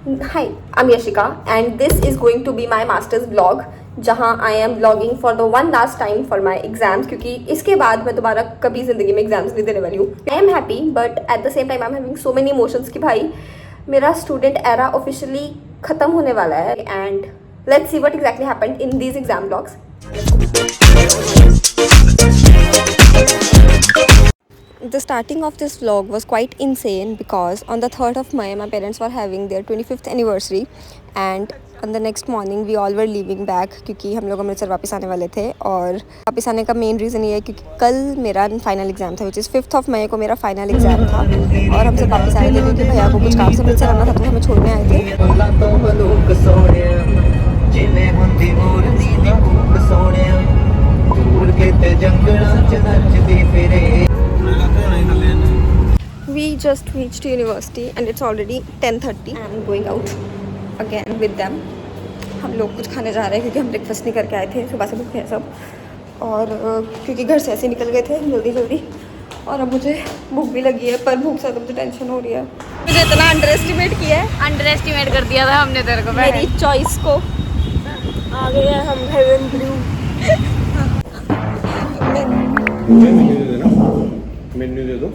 Hi, I'm Yashika and this is going to be my master's vlog जहाँ I am vlogging for the one last time for my exams क्योंकि इसके बाद मैं दोबारा कभी ज़िंदगी में एग्जाम्स नहीं देने वाली हूँ. I am happy but at the same time I'm having so many emotions कि भाई मेरा स्टूडेंट एरा ऑफिशियली ख़त्म होने वाला है and let's see what exactly happened in these exam vlogs. The starting of this vlog was quite insane because on the 3rd of May my parents were having their 25th anniversary and on the next morning we all were leaving back क्योंकि हम लोग अमृतसर वापस आने वाले थे. और वापस आने का मेन रीज़न ये है क्योंकि कल मेरा फाइनल एग्ज़ाम था, which is 5th of May को मेरा फाइनल एग्ज़ाम था और हम सब वापस आए थे क्योंकि भैया को कुछ काम से अमृतसर आना था तो हमें छोड़ने आए थे. We just reached university and it's already 10:30. I'm going out again with them. हम लोग कुछ खाने जा रहे हैं क्योंकि हम ब्रेकफास्ट नहीं करके आए थे, सुबह से भूखे हैं सब और क्योंकि घर से ऐसे निकल गए थे जल्दी जल्दी और अब मुझे भूख भी लगी है पर भूख से तो मुझे टेंशन हो रही है. मुझे इतना अंडर एस्टिमेट कर दिया था हमने तेरे को मेरी चॉइस को. आ गए हैं हम हेवन ब्लू. मेन्यू दे दो.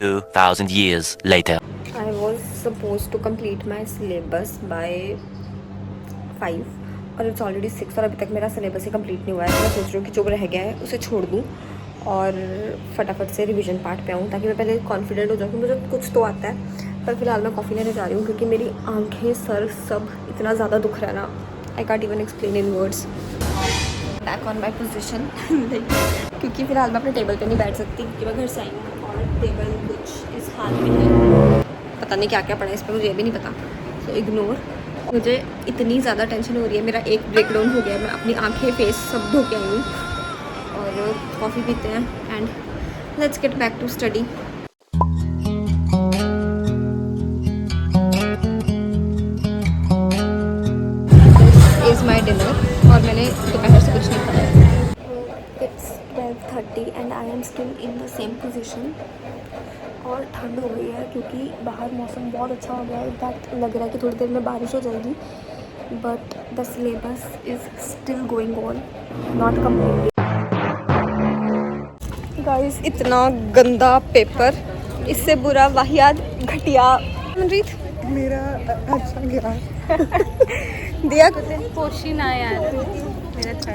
2000 years later. I was supposed to complete my syllabus by 5 और it's already 6 और अभी तक मेरा सिलेबस ही कंप्लीट नहीं हुआ है. तो मैं सोच रही हूँ कि जो रह गया है उसे छोड़ दूँ और फटाफट से रिवीजन पार्ट पे आऊँ ताकि मैं पहले कॉन्फिडेंट हो जाऊँ कि मुझे कुछ तो आता है. पर फिलहाल मैं कॉफ़ी लेने जा रही हूँ क्योंकि मेरी आंखें सर सब इतना ज़्यादा दुख रहा है ना. I can't even explain in words. Back on my position क्योंकि फिलहाल मैं अपने टेबल पे नहीं बैठ सकती क्योंकि मैं घर से आई हूँ और टेबल कुछ इस हाल में है. पता नहीं क्या क्या पड़ा इस पर, मुझे ये भी नहीं पता. So ignore. मुझे इतनी ज़्यादा टेंशन हो रही है. मेरा एक ब्रेकडाउन हो गया. मैं अपनी आंखें फेस सब धो के आई हूँ और कॉफ़ी पीते हैं and let's get back to study. This is my dinner और मैंने दोपहर से कुछ नहीं खाया. It's 12:30 and I am still in the same position और ठंड हो गई है क्योंकि बाहर मौसम बहुत अच्छा हो गया है. इनफैक्ट लग रहा है कि थोड़ी देर में बारिश हो जाएगी but the syllabus is still going on, not completed. Guys इतना गंदा पेपर, इससे बुरा वाहियात घटिया. मनरीत मेरा अच्छा गया. दिया क्वेश्चन आया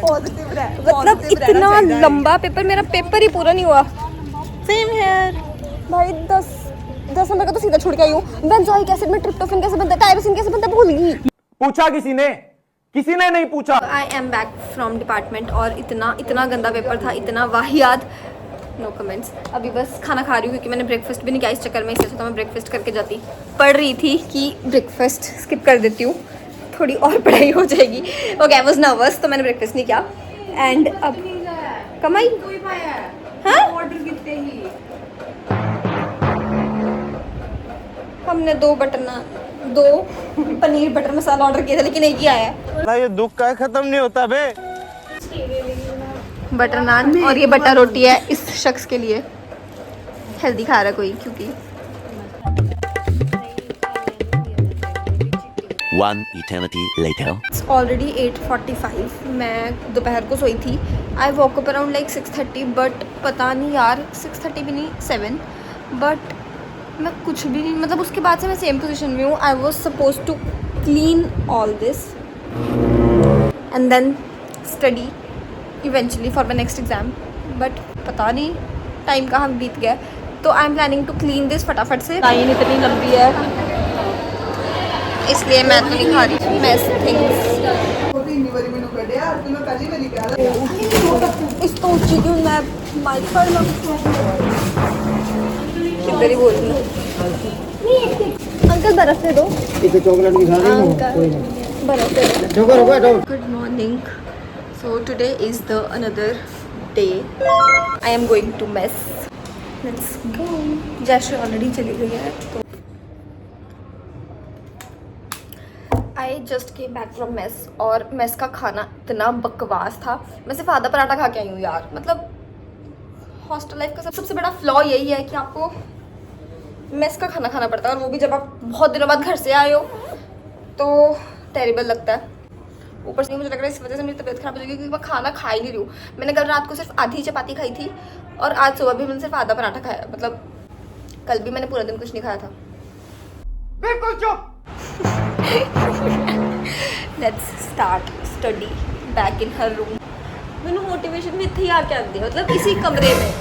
पॉजिटिव रहा. मतलब इतना लंबा पेपर, मेरा पेपर ही पूरा नहीं हुआ. सेम हेयर भाई 10 नंबर का तो सीधा छोड़ के आई हूँ. बेंजोइक एसिड में ट्रिप्टोफैन कैसे बनता है, टायरोसिन कैसे बनता है भूल गई. पूछा किसी ने नहीं पूछा. I am back from department और इतना गंदा पेपर था, इतना वाहियात. No comments. अभी बस खाना खा रही हूँ क्योंकि मैंने ब्रेकफास्ट भी नहीं किया. इस चक्कर में इससे तो मैं ब्रेकफास्ट करके जाती. पढ़ रही थी कि ब्रेकफास्ट स्किप कर देती हूँ, थोड़ी और पढ़ाई हो जाएगी. ओके आई वॉज नर्वस तो मैंने ब्रेकफास्ट नहीं किया एंड अब कमाई. हाँ हमने 2 पनीर बटर मसाला ऑर्डर किया था लेकिन एक ही आया है. ये दुख का खत्म नहीं होता बे. बटर नान और ये बटर रोटी है इस शख्स के लिए. हेल्दी खा रहा है कोई क्योंकि One eternity later. It's already 8:45. मैं दोपहर को सोई थी. I woke up around like 6:30 but पता नहीं यार 6:30 भी नहीं 7 बट मैं कुछ भी नहीं, मतलब उसके बाद से मैं सेम पोजीशन में हूँ. I was suppose to clean all this and then study eventually for my next exam but पता नहीं टाइम कहाँ बीत गया. तो I am planning to clean this फटाफट से. लाइन इतनी लंबी है इसलिए मैं तो नहीं खा रही मैस थिंग्स. इस तो ऊँची क्यों मैं माइक पर किधर ही बोल रही हूँ. अंकल बर्फ दे दो. चॉकलेट भी खा रही हूँ. बर्फ दे दो. Good morning. So today is the another day. I am going to mess. Let's go. जैसे ऑलरेडी चली गई है तो I just came back from mess और मेस का खाना इतना बकवास था. मैं सिर्फ आधा पराठा खा के आई हूँ यार. मतलब हॉस्टल लाइफ का सबसे बड़ा फ्लॉ यही है कि आपको मेस का खाना खाना पड़ता है, और वो भी जब आप बहुत दिनों बाद घर से आए हो तो टेरिबल लगता है। ऊपर से मुझे लग रहा है इस वजह से मेरी तबीयत खराब हो जाएगी क्योंकि मैं खाना खा ही नहीं रही हूँ। मैंने कल रात को सिर्फ आधी चपाती खाई थी और आज सुबह भी मैंने सिर्फ आधा पराठा खाया। मतलब कल भी मैंने पूरा दिन कुछ नहीं खाया था। बिल्कुल चुप। Let's start study back in her room. मैंने मोटिवेशन में थी आके आती है, मतलब इसी कमरे में।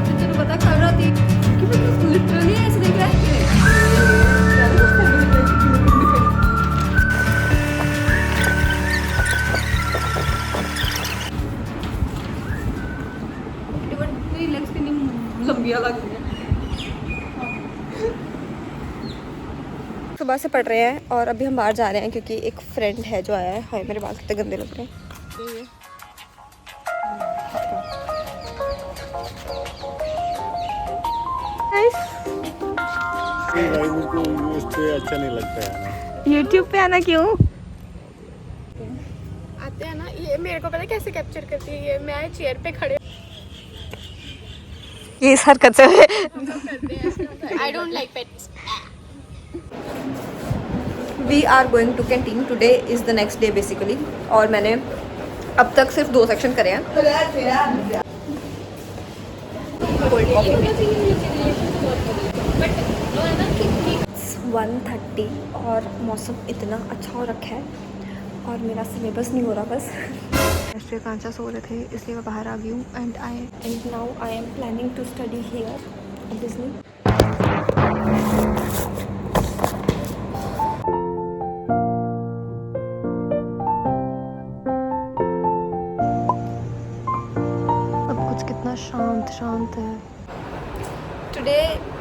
तुझे पता कर रहा थी कि मैं लिटरली ऐसे देख रहा है। लंबिया लग रही है। सुबह से पढ़ रहे हैं और अभी हम बाहर जा रहे हैं क्योंकि एक फ्रेंड है जो आया है। हाय मेरे बाल कितने गंदे लग रहे हैं। भाई मुझको इस पे अच्छा नहीं लगता है ना। YouTube पे आना क्यों? आते हैं ना, ये मेरे को पता है कैसे कैप्चर करती है। ये मैं चेयर पे खड़े ये इस हरकत से I don't like pets. We are going to canteen. Today is the next day basically. और मैंने अब तक सिर्फ 2 सेक्शन करे हैं। कोल्ड कॉफी 1:30 और मौसम इतना अच्छा हो रखा है और मेरा सिलेबस नहीं हो रहा बस। ऐसे कांचा सो रहे थे इसलिए मैं बाहर आ गई हूँ। And now I am planning to study here obviously. अब कुछ कितना शांत शांत है। Today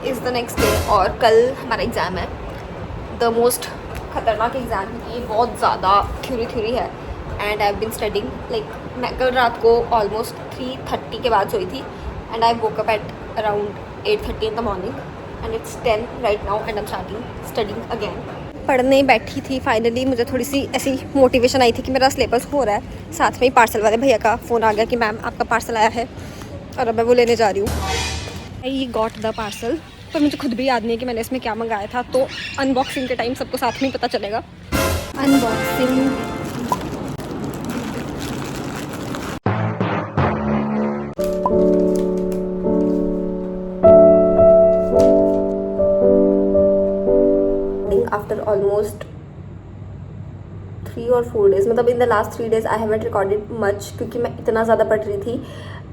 is the next day और कल हमारा एग्ज़ाम है। द मोस्ट खतरनाक एग्ज़ाम क्योंकि ये बहुत ज़्यादा थ्योरी है। And I have been studying like मैं कल रात को ऑलमोस्ट 3:30 के बाद सोई थी। And I woke up at around 8:30 in the morning and it's 10 right now and I am starting studying again. पढ़ने बैठी थी फाइनली। मुझे थोड़ी सी ऐसी मोटिवेशन आई थी कि मेरा सिलेबस हो रहा है। साथ में ही पार्सल वाले भैया का फ़ोन आ गया कि मैम आपका पार्सल आया है और अब मैं वो लेने जा रही हूँ। आई गॉट द पार्सल पर मुझे खुद भी याद नहीं है कि मैंने इसमें क्या मंगाया था। तो अनबॉक्सिंग के टाइम सबको साथ में ही पता चलेगा। अनबॉक्सिंग आफ्टर ऑलमोस्ट 3 और 4 डेज़। मतलब in the last 3 days I haven't recorded much क्योंकि मैं इतना ज़्यादा पढ़ रही थी।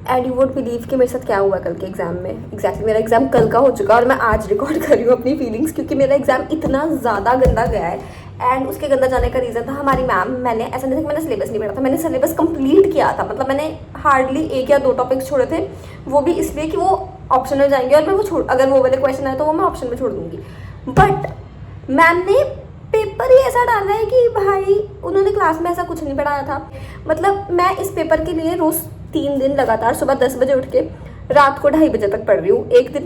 एंड यू वुड बिलीव कि मेरे साथ क्या हुआ कल के एग्ज़ाम में। एग्जैक्टली मेरा एग्ज़ाम कल का हो चुका और मैं आज रिकॉर्ड कर रही हूँ अपनी फीलिंग्स क्योंकि मेरा एग्ज़ाम इतना ज़्यादा गंदा गया है। एंड उसके गंदा जाने का रीज़न था हमारी मैम। मैंने ऐसा नहीं था कि मैंने सिलेबस नहीं पढ़ा था, मैंने सिलेबस कंप्लीट किया था। मतलब मैंने हार्डली 1 या 2 टॉपिक्स छोड़े थे, वो भी इसलिए कि वो ऑप्शन में जाएंगे और मैं वो अगर वो वाले क्वेश्चन आए तो वो मैं ऑप्शन में छोड़ दूँगी। बट मैम ने पेपर ही ऐसा डाला है कि भाई उन्होंने क्लास में ऐसा कुछ नहीं पढ़ाया था। मतलब मैं इस पेपर के लिए रोज़ 3 दिन लगातार सुबह 10 बजे उठ के रात को 2:30 बजे तक पढ़ रही हूँ। एक दिन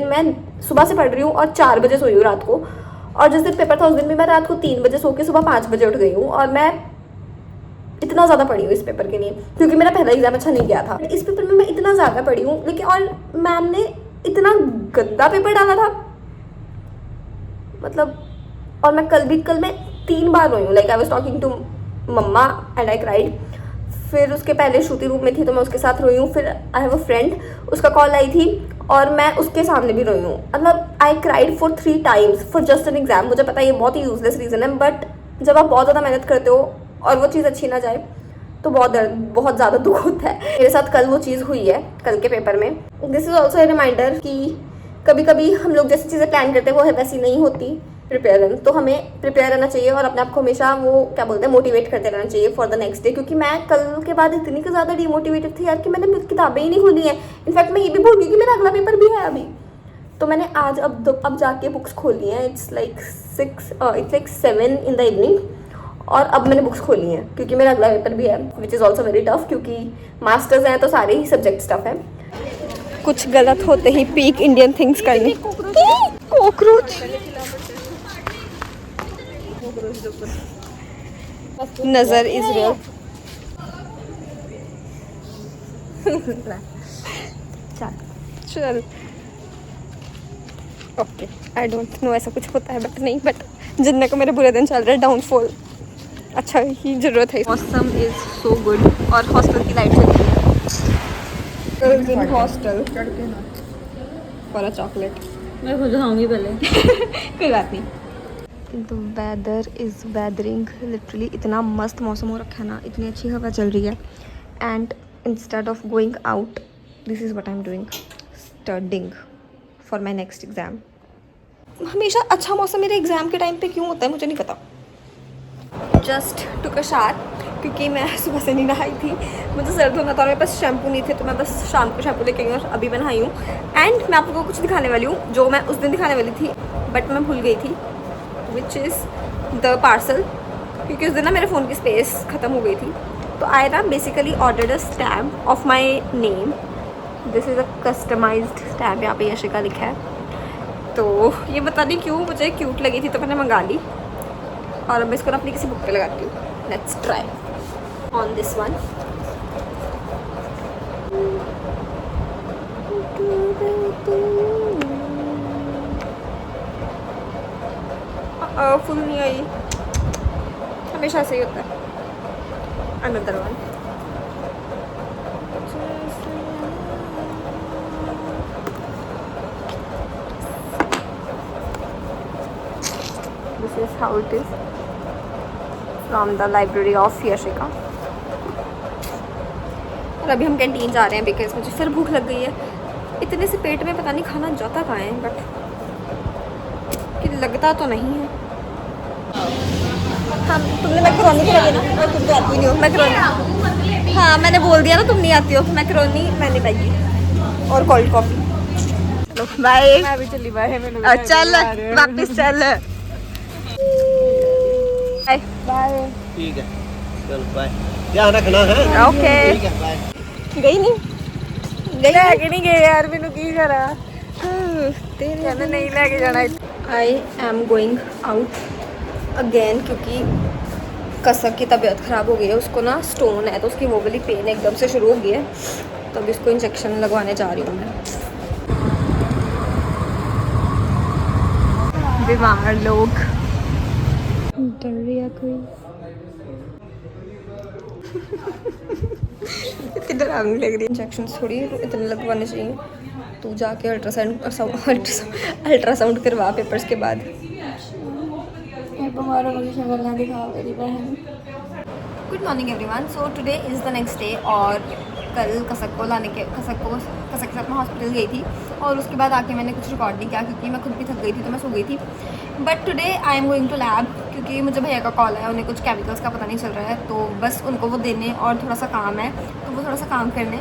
मैं सुबह से पढ़ रही हूँ और 4 बजे सोई हूँ रात को। और जिस दिन पेपर था उस दिन भी मैं रात को 3 बजे सो के सुबह 5 बजे उठ गई हूँ। और मैं इतना ज़्यादा पढ़ी हूँ इस पेपर के लिए क्योंकि मेरा पहला एग्जाम अच्छा नहीं गया था। इस पेपर में मैं इतना ज़्यादा पढ़ी हूँ लेकिन और मैम ने इतना गंदा पेपर डाला था। मतलब और मैं कल मैं 3 बार रोई हूँ। Like I was talking to mama and I cried. फिर उसके पहले श्रुति रूप में थी तो मैं उसके साथ रोई हूँ। फिर आई हैव अ फ्रेंड, उसका कॉल आई थी और मैं उसके सामने भी रोई हूँ। मतलब I cried for 3 times for just an exam. मुझे पता है ये बहुत ही यूजलेस रीज़न है बट जब आप बहुत ज़्यादा मेहनत करते हो और वो चीज़ अच्छी ना जाए तो बहुत ज़्यादा दुख होता है। मेरे साथ कल वो चीज़ हुई है कल के पेपर में। This is also a reminder कि कभी कभी हम लोग जैसी चीज़ें प्लान करते हैं वो वैसी नहीं होती। प्रिपेयर तो हमें प्रिपेयर रहना चाहिए और अपने आप को हमेशा वो क्या बोलते हैं मोटिवेट करते रहना चाहिए फॉर द नेक्स्ट डे। क्योंकि मैं कल के बाद इतनी ज़्यादा डीमोटिवेटेड थी यार कि मैंने किताबें ही नहीं खोली हैं। इनफैक्ट मैं ये भी भूल गई कि मेरा अगला पेपर भी है अभी। तो मैंने आज अब जाके बुक्स खोली हैं। It's like 7 in the evening और अब मैंने बुक्स खोली हैं क्योंकि मेरा अगला पेपर भी है which is also very tough क्योंकि मास्टर्स हैं तो सारे ही सब्जेक्ट टफ है। कुछ गलत होते ही पीक इंडियन थिंग्स करनी। कॉकरोच नजर इज रियल। चल ओके, आई डोंट नो ऐसा कुछ होता है बट नहीं, बट जिन्ना को मेरे बुरे दिन चल रहे हैं, डाउनफॉल अच्छा ही जरूरत है। मौसम इज़ सो गुड और हॉस्टल की लाइट चली है। हॉस्टल फॉर अ चॉकलेट मैं खुद खाऊंगी पहले। कोई बात नहीं। The weather is weathering literally, इतना मस्त मौसम हो रखा है ना, इतनी अच्छी हवा चल रही है। And instead of going out, this is what I am doing, studying for my next exam. हमेशा अच्छा मौसम मेरे एग्ज़ाम के टाइम पे क्यों होता है मुझे नहीं पता। जस्ट टुक अ शावर क्योंकि मैं सुबह से नहीं नहाई थी, मुझे सर्द होना था और मेरे पास शैम्पू नहीं थे, तो मैं बस शाम को शैम्पू लेके आई और अभी मैं नहाई हूँ। एंड मैं आप लोगों को कुछ दिखाने वाली हूँ जो मैं उस दिन दिखाने वाली थी बट मैं भूल गई थी, विच इज़ द पार्सल, क्योंकि उस दिन ना मेरे फ़ोन की स्पेस ख़त्म हो गई थी। तो आई ना basically ordered a stamp of my name, this is a customised stamp, यहाँ पे यशिका लिखा है। तो ये पता नहीं क्यों मुझे क्यूट लगी थी तो मैंने मंगा ली और अब मैं इसको ना अपनी किसी बुक पे लगाती हूँ। Let's try on this one. Full नहीं आई, हमेशा ऐसे ही होता है। Another one. This is how it is from the library of Yashika। और अभी हम कैंटीन जा रहे हैं बिकॉज मुझे फिर भूख लग गई है। इतने से पेट में पता नहीं खाना जाता कहाँ है, बट कि लगता तो नहीं है। हाँ तुमने मैकरोनी खिलाई है ना, और तुम तो आती नहीं हो मैकरोनी। हाँ मैंने बोल दिया ना तुम नहीं आती हो, मैकरोनी मैंने पाई और कोल्ड कॉफ़ी। चलो बाय। मैं भी चली बाय। चल वापिस चल, बाय बाय। ठीक है, चलो बाय। ध्यान रखना है। ओके ठीक है, बाय। गई नहीं लेके नहीं गए यार, मैंने की करा, तेरे कहने नहीं लेके जाना। आई एम गोइंग आउट अगेन क्योंकि कसक की तबीयत ख़राब हो गई है, उसको ना स्टोन है तो उसकी वो वाली पेन एकदम से शुरू हो गई है, तो अभी उसको इंजेक्शन लगवाने जा रही हूँ मैं। बीमार लोग डर रही है कोई। इतनी डरावनी लग रही है। इंजेक्शन थोड़ी इतने लगवाने चाहिए, तू जाके अल्ट्रासाउंड करवा पेपर्स के बाद। Good morning everyone. So today is the next day और कल कसक के साथ मैं हॉस्पिटल गई थी और उसके बाद आके मैंने कुछ रिकॉर्ड नहीं किया क्योंकि मैं खुद भी थक गई थी तो मैं सो गई थी। But today I am going to lab क्योंकि मुझे भैया का कॉल है, उन्हें कुछ केमिकल्स का पता नहीं चल रहा है, तो बस उनको वो देने और थोड़ा सा काम है, तो वो थोड़ा सा काम करने,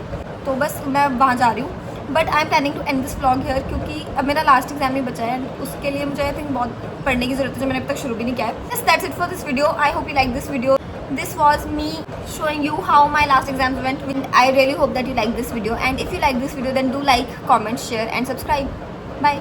तो बस मैं वहाँ जा रही हूँ। But I am planning to end this vlog here क्योंकि अब मेरा लास्ट एग्जाम ही बचा है, उसके लिए मुझे आई थिंक बहुत पढ़ने की जरूरत है जो मैंने अब तक शुरू भी नहीं किया है। Yes, that's it for this video. I hope you like this video. This was me showing you how my last exams went. I really hope that you like this video, and if you like this video then do like, comment, share and subscribe. Bye.